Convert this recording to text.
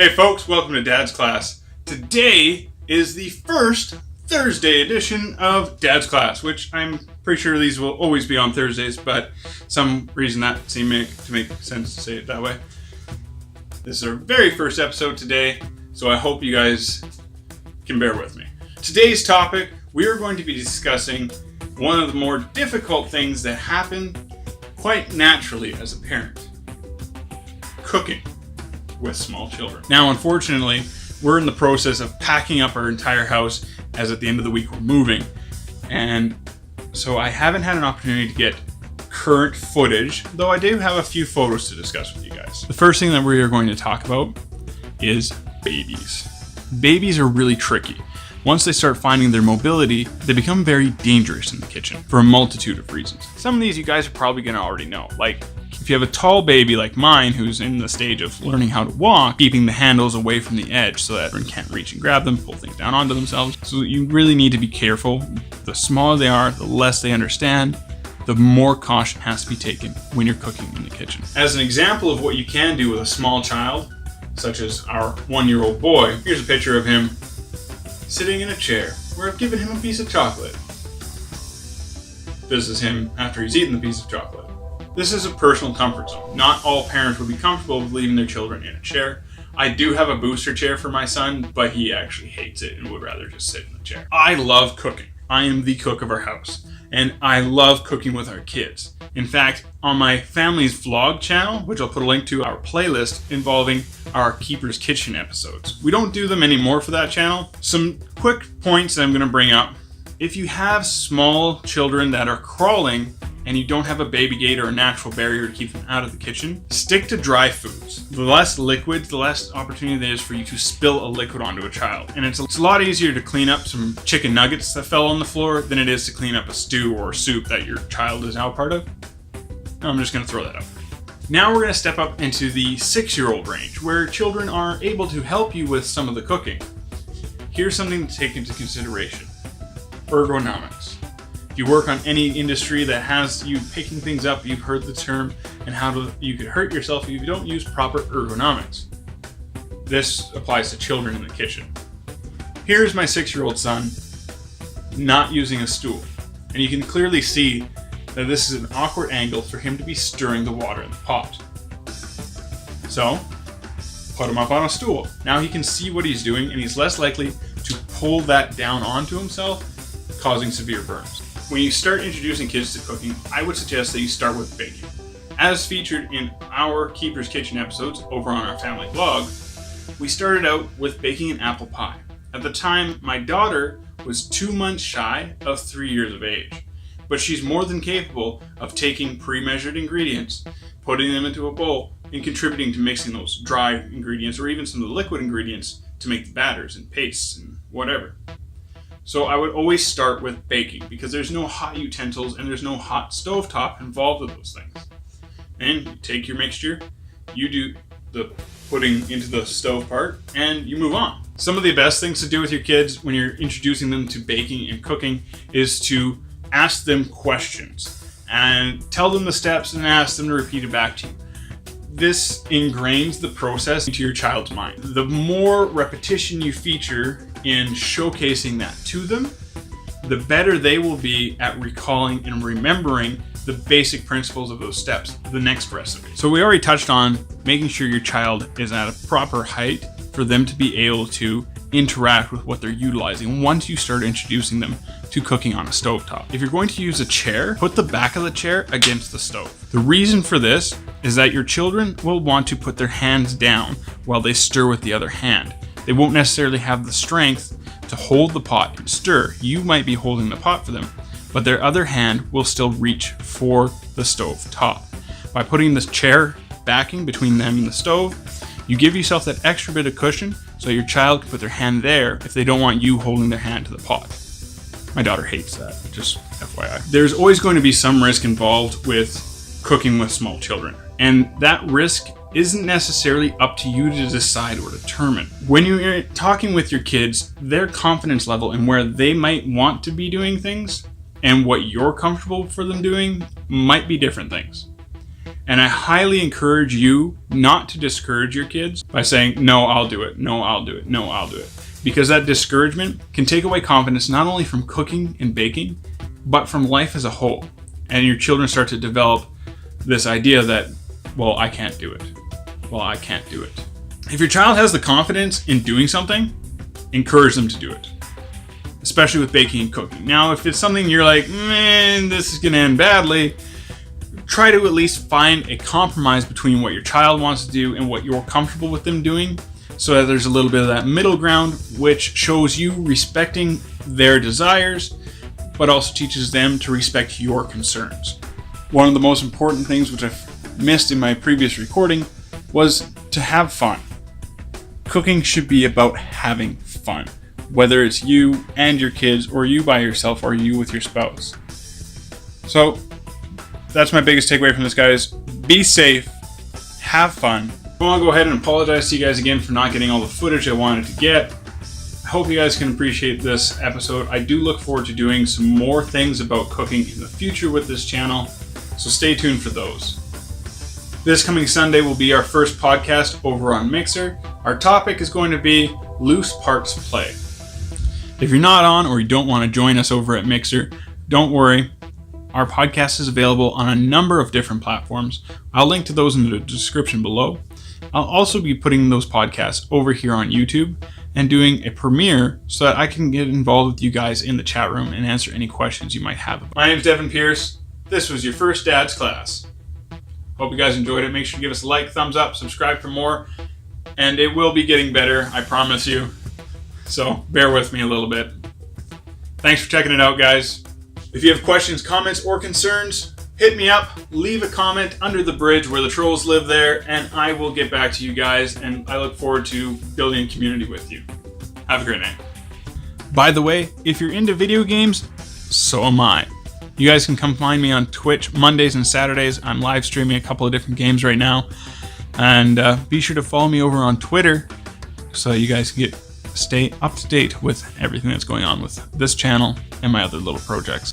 Hey folks, welcome to Dad's Class. Today is the first Thursday edition of Dad's Class, which I'm pretty sure these will always be on Thursdays, but some reason that seemed to make sense to say it that way. This is our very first episode today, so I hope you guys can bear with me. Today's topic, we are going to be discussing one of the more difficult things that happen quite naturally as a parent. Cooking with small children. Now, unfortunately, we're in the process of packing up our entire house as at the end of the week we're moving. And so I haven't had an opportunity to get current footage, though I do have a few photos to discuss with you guys. The first thing that we are going to talk about is babies. Babies are really tricky. Once they start finding their mobility, they become very dangerous in the kitchen for a multitude of reasons. Some of these you guys are probably going to already know. Like, if you have a tall baby like mine who's in the stage of learning how to walk, keeping the handles away from the edge so that everyone can't reach and grab them, pull things down onto themselves. So you really need to be careful. The smaller they are, the less they understand, the more caution has to be taken when you're cooking in the kitchen. As an example of what you can do with a small child, such as our 1-year-old boy, here's a picture of him sitting in a chair where I've given him a piece of chocolate. This is him after he's eaten the piece of chocolate. This is a personal comfort zone. Not all parents would be comfortable with leaving their children in a chair. I do have a booster chair for my son, but he actually hates it and would rather just sit in the chair. I love cooking. I am the cook of our house, and I love cooking with our kids. In fact, on my family's vlog channel, which I'll put a link to, our playlist involving our Keeper's Kitchen episodes. We don't do them anymore for that channel. Some quick points that I'm going to bring up. If you have small children that are crawling and you don't have a baby gate or a natural barrier to keep them out of the kitchen, stick to dry foods. The less liquid, the less opportunity there is for you to spill a liquid onto a child. And it's a lot easier to clean up some chicken nuggets that fell on the floor than it is to clean up a stew or a soup that your child is now part of. I'm just going to throw that out. Now we're going to step up into the 6-year-old range, where children are able to help you with some of the cooking. Here's something to take into consideration. Ergonomics. If you work on any industry that has you picking things up, you've heard the term, and you could hurt yourself if you don't use proper ergonomics. This applies to children in the kitchen. Here's my 6-year-old son not using a stool, and you can clearly see that this is an awkward angle for him to be stirring the water in the pot. So, put him up on a stool. Now he can see what he's doing, and he's less likely to pull that down onto himself, causing severe burns. When you start introducing kids to cooking, I would suggest that you start with baking. As featured in our Keeper's Kitchen episodes over on our family blog, we started out with baking an apple pie. At the time, my daughter was 2 months shy of 3 years of age, but she's more than capable of taking pre-measured ingredients, putting them into a bowl, and contributing to mixing those dry ingredients or even some of the liquid ingredients to make the batters and pastes and whatever. So I would always start with baking because there's no hot utensils and there's no hot stovetop involved with those things. And you take your mixture, you do the putting into the stove part, and you move on. Some of the best things to do with your kids when you're introducing them to baking and cooking is to ask them questions and tell them the steps and ask them to repeat it back to you. This ingrains the process into your child's mind. The more repetition you feature in showcasing that to them, the better they will be at recalling and remembering the basic principles of those steps, the next recipe. So we already touched on making sure your child is at a proper height for them to be able to interact with what they're utilizing once you start introducing them to cooking on a stovetop. If you're going to use a chair, put the back of the chair against the stove. The reason for this is that your children will want to put their hands down while they stir with the other hand. They won't necessarily have the strength to hold the pot and stir. You might be holding the pot for them, but their other hand will still reach for the stove top. By putting the chair backing between them and the stove, you give yourself that extra bit of cushion so your child can put their hand there if they don't want you holding their hand to the pot. My daughter hates that, just FYI. There's always going to be some risk involved with cooking with small children, and that risk isn't necessarily up to you to decide or determine. When you're talking with your kids, their confidence level and where they might want to be doing things and what you're comfortable for them doing might be different things. And I highly encourage you not to discourage your kids by saying, no, I'll do it. No, I'll do it. No, I'll do it. Because that discouragement can take away confidence not only from cooking and baking, but from life as a whole. And your children start to develop this idea that, well, I can't do it. Well, I can't do it. If your child has the confidence in doing something, encourage them to do it. Especially with baking and cooking. Now, if it's something you're like, man, this is going to end badly, try to at least find a compromise between what your child wants to do and what you're comfortable with them doing, so that there's a little bit of that middle ground, which shows you respecting their desires, but also teaches them to respect your concerns. One of the most important things which I've missed in my previous recording was to have fun. Cooking should be about having fun, whether it's you and your kids, or you by yourself, or you with your spouse. So that's my biggest takeaway from this, guys. Be safe, have fun. I want to go ahead and apologize to you guys again for not getting all the footage I wanted to get. I hope you guys can appreciate this episode. I do look forward to doing some more things about cooking in the future with this channel, so stay tuned for those. This coming Sunday will be our first podcast over on Mixer. Our topic is going to be Loose Parts Play. If you're not on, or you don't want to join us over at Mixer, don't worry. Our podcast is available on a number of different platforms. I'll link to those in the description below. I'll also be putting those podcasts over here on YouTube and doing a premiere so that I can get involved with you guys in the chat room and answer any questions you might have. My name is Devin Pierce. This was your first Dad's Class. Hope you guys enjoyed it. Make sure to give us a like, thumbs up, subscribe for more, and it will be getting better, I promise you. So bear with me a little bit. Thanks for checking it out, guys. If you have questions, comments, or concerns, hit me up, leave a comment under the bridge where the trolls live there, and I will get back to you guys, and I look forward to building a community with you. Have a great night. By the way, if you're into video games, so am I. You guys can come find me on Twitch Mondays and Saturdays. I'm live streaming a couple of different games right now. And be sure to follow me over on Twitter so you guys can stay up to date with everything that's going on with this channel and my other little projects.